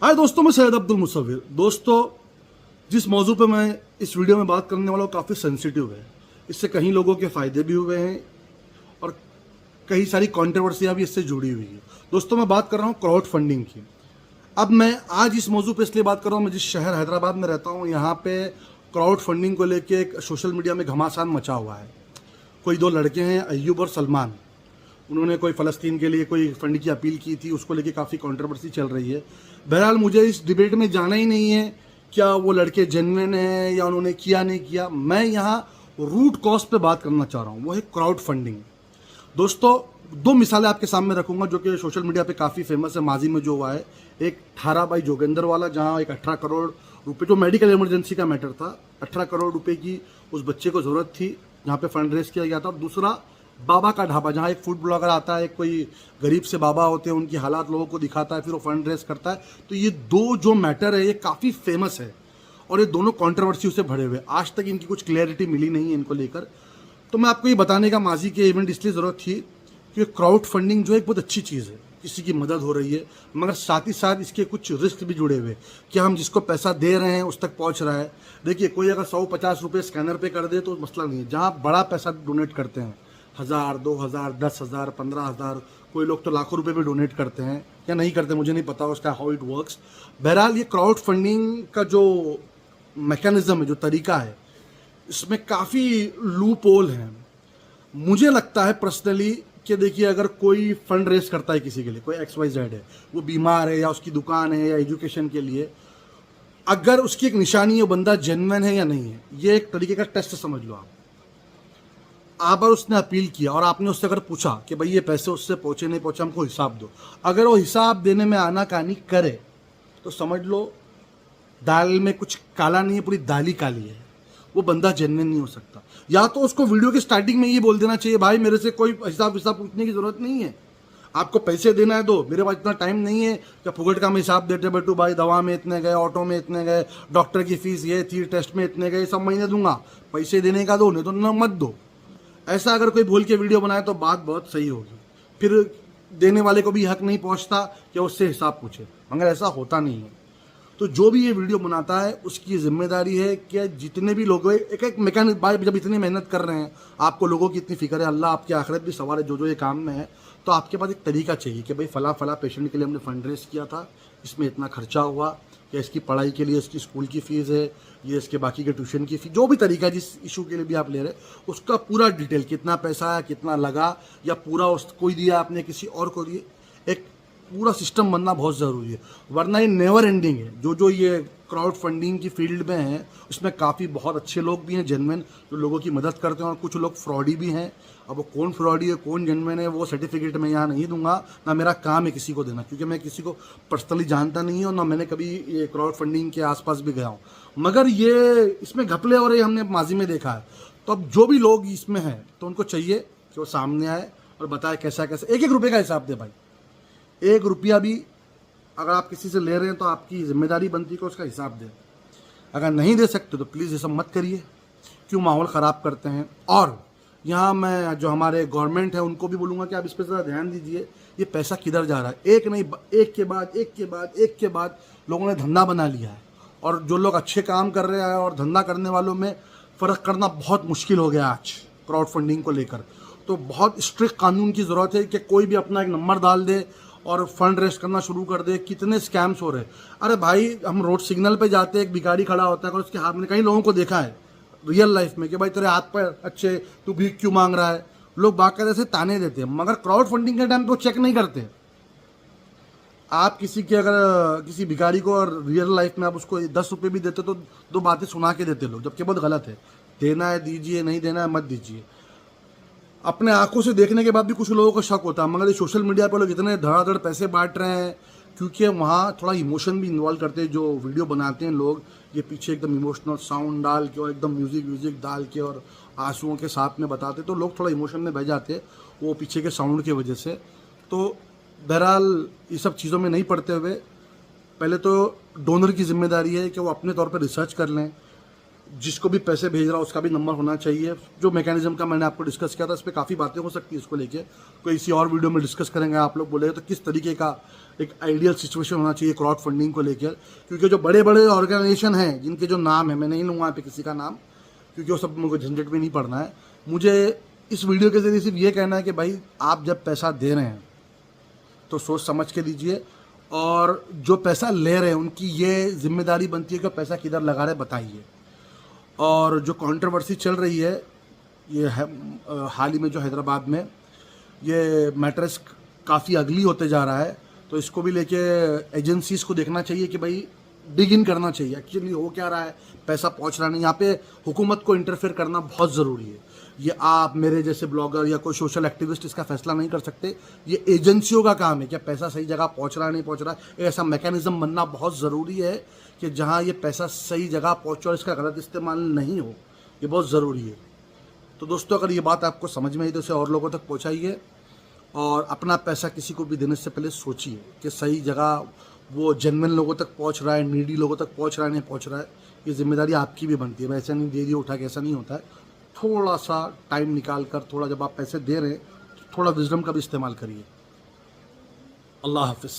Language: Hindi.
हाय दोस्तों, मैं सैयद अब्दुल मुसव्विर। दोस्तों, जिस मौजू पे मैं इस वीडियो में बात करने वाला हूँ काफ़ी सेंसिटिव है। इससे कई लोगों के फ़ायदे भी हुए हैं और कई सारी कंट्रोवर्सियाँ भी इससे जुड़ी हुई है। दोस्तों, मैं बात कर रहा हूँ क्राउड फंडिंग की। अब मैं आज इस मौजू पे इसलिए बात कर रहा हूँ, मैं जिस शहर हैदराबाद में रहता हूँ यहाँ पे क्राउड फंडिंग को लेके एक सोशल मीडिया में घमासान मचा हुआ है। कोई दो लड़के हैं, अय्यूब और सलमान। उन्होंने कोई फ़लस्तीन के लिए कोई फंड की अपील की थी, उसको लेके काफ़ी कंट्रोवर्सी चल रही है। बहरहाल मुझे इस डिबेट में जाना ही नहीं है क्या वो लड़के जेन्युइन हैं या उन्होंने किया नहीं किया। मैं यहाँ रूट कॉज पे बात करना चाह रहा हूँ, वो है क्राउड फंडिंग। दोस्तों, दो मिसालें आपके सामने रखूंगा जो कि सोशल मीडिया पे काफ़ी फेमस है माजी में जो हुआ है। एक 18 बाई जोगेंद्र वाला, जहाँ एक 18 करोड़ रुपए, जो मेडिकल इमरजेंसी का मैटर था, 18 करोड़ रुपए की उस बच्चे को ज़रूरत थी, जहाँ पे फंड रेज किया गया था। और दूसरा बाबा का ढाबा, जहाँ एक फूड ब्लॉगर आता है, कोई गरीब से बाबा होते हैं, उनकी हालात लोगों को दिखाता है, फिर वो फंड रेज करता है। तो ये दो जो मैटर है ये काफ़ी फेमस है और ये दोनों कंट्रोवर्सी से भरे हुए। आज तक इनकी कुछ क्लैरिटी मिली नहीं है इनको लेकर। तो मैं आपको ये बताने का माजी के इवेंट इसलिए ज़रूरत थी कि क्राउड फंडिंग जो है एक बहुत अच्छी चीज़ है, किसी की मदद हो रही है, मगर साथ ही साथ इसके कुछ रिस्क भी जुड़े हुए। कि हम जिसको पैसा दे रहे हैं उस तक पहुंच रहा है। देखिए, कोई अगर 150 रुपये स्कैनर पे कर दे तो मसला नहीं है। जहाँ बड़ा पैसा डोनेट करते हैं, 1000, 2000, 10,000, 15,000, कोई लोग तो लाखों रुपए भी डोनेट करते हैं या नहीं करते, मुझे नहीं पता उसका हाउ इट वर्क्स। बहरहाल ये क्राउड फंडिंग का जो मैकेनिज्म है, जो तरीका है, इसमें काफ़ी लूप होल है। मुझे लगता है पर्सनली कि देखिए, अगर कोई फंड रेज करता है किसी के लिए, कोई XYZ है, वो बीमार है या उसकी दुकान है या एजुकेशन के लिए, अगर उसकी एक निशानी है बंदा जेन्युइन है या नहीं है, ये एक तरीके का टेस्ट समझ लो आप अगर उसने अपील किया और आपने उससे अगर पूछा कि भाई ये पैसे उससे पहुंचे नहीं पहुंचे, हमको हिसाब दो, अगर वो हिसाब देने में आनाकानी करे तो समझ लो दाल में कुछ काला नहीं है, पूरी दाल ही काली है। वो बंदा जेन्युइन नहीं हो सकता। या तो उसको वीडियो की स्टार्टिंग में ये बोल देना चाहिए, भाई मेरे से कोई हिसाब पूछने की जरूरत नहीं है, आपको पैसे देना है दो, मेरे पास इतना टाइम नहीं है कि फुगट का मैं हिसाब देते बैठू। भाई दवा में इतने गए, ऑटो में इतने गए, डॉक्टर की फीस ये थी, टेस्ट में इतने गए, सब महीने दूंगा, पैसे देने का दो, नहीं तो न मत दो। ऐसा अगर कोई बोल के वीडियो बनाए तो बात बहुत सही होगी, फिर देने वाले को भी हक नहीं पहुंचता कि उससे हिसाब पूछे, मगर ऐसा होता नहीं है। तो जो भी ये वीडियो बनाता है उसकी जिम्मेदारी है कि जितने भी लोग एक एक मैकेनिक, भाई जब इतनी मेहनत कर रहे हैं, आपको लोगों की इतनी फिक्र है, अल्लाह आपकी आखिरत भी सवार है जो जो ये काम में है, तो आपके पास एक तरीका चाहिए कि भाई फला फला पेशेंट के लिए हमने फंड रेज किया था, इसमें इतना खर्चा हुआ, या इसकी पढ़ाई के लिए इसकी स्कूल की फ़ीस है, ये इसके बाकी के ट्यूशन की फ़ीस, जो भी तरीका जिस इशू के लिए भी आप ले रहे हैं उसका पूरा डिटेल, कितना पैसा है, कितना लगा, या पूरा उस कोई दिया आपने किसी और को दिए, एक पूरा सिस्टम बनना बहुत ज़रूरी है। वरना ये नेवर एंडिंग है। जो जो ये क्राउड फंडिंग की फील्ड में है उसमें काफ़ी बहुत अच्छे लोग भी हैं जेन्युइन, जो लोगों की मदद करते हैं, और कुछ लोग फ्रॉडी भी हैं। अब वो कौन फ्रॉडी है कौन जेन्युइन है वो सर्टिफिकेट मैं यहाँ नहीं दूंगा, ना मेरा काम है किसी को देना, क्योंकि मैं किसी को पर्सनली जानता नहीं हूँ, ना मैंने कभी ये क्राउड फंडिंग के आसपास भी गया हूँ। मगर ये इसमें घपले और ये हमने माजी में देखा है। तो अब जो भी लोग इसमें हैं तो उनको चाहिए कि वो सामने आए और बताए कैसा कैसा, एक एक रुपये का हिसाब दे भाई। एक रुपया भी अगर आप किसी से ले रहे हैं तो आपकी जिम्मेदारी बनती है कि उसका हिसाब दें। अगर नहीं दे सकते तो प्लीज़ ये सब मत करिए, क्यों माहौल ख़राब करते हैं। और यहाँ मैं जो हमारे गवर्नमेंट है उनको भी बोलूँगा कि आप इस पर ज़रा ध्यान दीजिए, ये पैसा किधर जा रहा है। एक नहीं, एक के बाद एक के बाद एक के बाद लोगों ने धंधा बना लिया है, और जो लोग अच्छे काम कर रहे हैं और धंधा करने वालों में फ़र्क करना बहुत मुश्किल हो गया आज क्राउड फंडिंग को लेकर। तो बहुत स्ट्रिक्ट कानून की ज़रूरत है कि कोई भी अपना एक नंबर डाल दे और फंड रेस्ट करना शुरू कर दे। कितने स्कैम्स हो रहे हैं। अरे भाई, हम रोड सिग्नल पे जाते हैं, एक भिखारी खड़ा होता है और उसके हाथ में, कई लोगों को देखा है रियल लाइफ में कि भाई तेरे हाथ पर अच्छे, तू भीख क्यों मांग रहा है, लोग बाकायदे से ताने देते हैं। मगर क्राउड फंडिंग के टाइम पे वो चेक नहीं करते। आप किसी के अगर किसी भिखारी को और रियल लाइफ में आप उसको 10 रुपये भी देते तो दो बातें सुना के देते लोग, जबकि बहुत गलत है। देना है दीजिए, नहीं देना है मत दीजिए। अपने आंखों से देखने के बाद भी कुछ लोगों को शक होता है, मगर ये सोशल मीडिया पर लोग इतने धड़ाधड़ पैसे बांट रहे हैं क्योंकि वहाँ थोड़ा इमोशन भी इन्वॉल्व करते हैं। जो वीडियो बनाते हैं लोग, ये पीछे एकदम इमोशनल साउंड डाल के और एकदम म्यूजिक डाल के और आंसुओं के साथ में बताते, तो लोग थोड़ा इमोशन में बह जाते हैं वो पीछे के साउंड की वजह से। तो बहरहाल ये सब चीज़ों में नहीं पड़ते हुए, पहले तो डोनर की जिम्मेदारी है कि वो अपने तौर पर रिसर्च कर लें, जिसको भी पैसे भेज रहा है उसका भी नंबर होना चाहिए। जो मैकेनिज्म का मैंने आपको डिस्कस किया था, इस पर काफ़ी बातें हो सकती है, इसको लेके कोई किसी और वीडियो में डिस्कस करेंगे। आप लोग बोले तो किस तरीके का एक आइडियल सिचुएशन होना चाहिए क्राउड फंडिंग को लेकर, क्योंकि जो बड़े बड़े ऑर्गेनाइजेशन हैं जिनके जो नाम है, मैं नहीं लूँगा यहाँ पे किसी का नाम, क्योंकि वो सब मुझे झंझट में नहीं पड़ना है। मुझे इस वीडियो के जरिए सिर्फ ये कहना है कि भाई आप जब पैसा दे रहे हैं तो सोच समझ के दीजिए, और जो पैसा ले रहे हैं उनकी ये जिम्मेदारी बनती है कि पैसा किधर लगा रहे बताइए। और जो कंट्रोवर्सी चल रही है ये है, हाल ही में जो हैदराबाद में ये मैटर्स काफ़ी अगली होते जा रहा है, तो इसको भी लेके एजेंसीज को देखना चाहिए कि भाई डिग इन करना चाहिए एक्चुअली हो क्या रहा है, पैसा पहुंच रहा नहीं। यहाँ पे हुकूमत को इंटरफेयर करना बहुत ज़रूरी है। ये आप मेरे जैसे ब्लॉगर या कोई सोशल एक्टिविस्ट इसका फैसला नहीं कर सकते, ये एजेंसियों का काम है। क्या पैसा सही जगह पहुंच रहा है नहीं पहुंच रहा है, ऐसा मैकेनिज्म बनना बहुत ज़रूरी है कि जहाँ ये पैसा सही जगह पहुँचे और इसका गलत इस्तेमाल नहीं हो, ये बहुत ज़रूरी है। तो दोस्तों अगर ये बात आपको समझ में आई तो इसे और लोगों तक पहुँचाइए, और अपना पैसा किसी को भी देने से पहले सोचिए कि सही जगह वो जेन्युइन लोगों तक पहुंच रहा है, नीडी लोगों तक पहुंच रहा है नहीं पहुंच रहा है। ये जिम्मेदारी आपकी भी बनती है। वैसे नहीं दे दिए उठा के, ऐसा नहीं होता है। थोड़ा सा टाइम निकाल कर, थोड़ा जब आप पैसे दे रहे हैं थोड़ा विजडम का भी इस्तेमाल करिए। अल्लाह हाफिज़।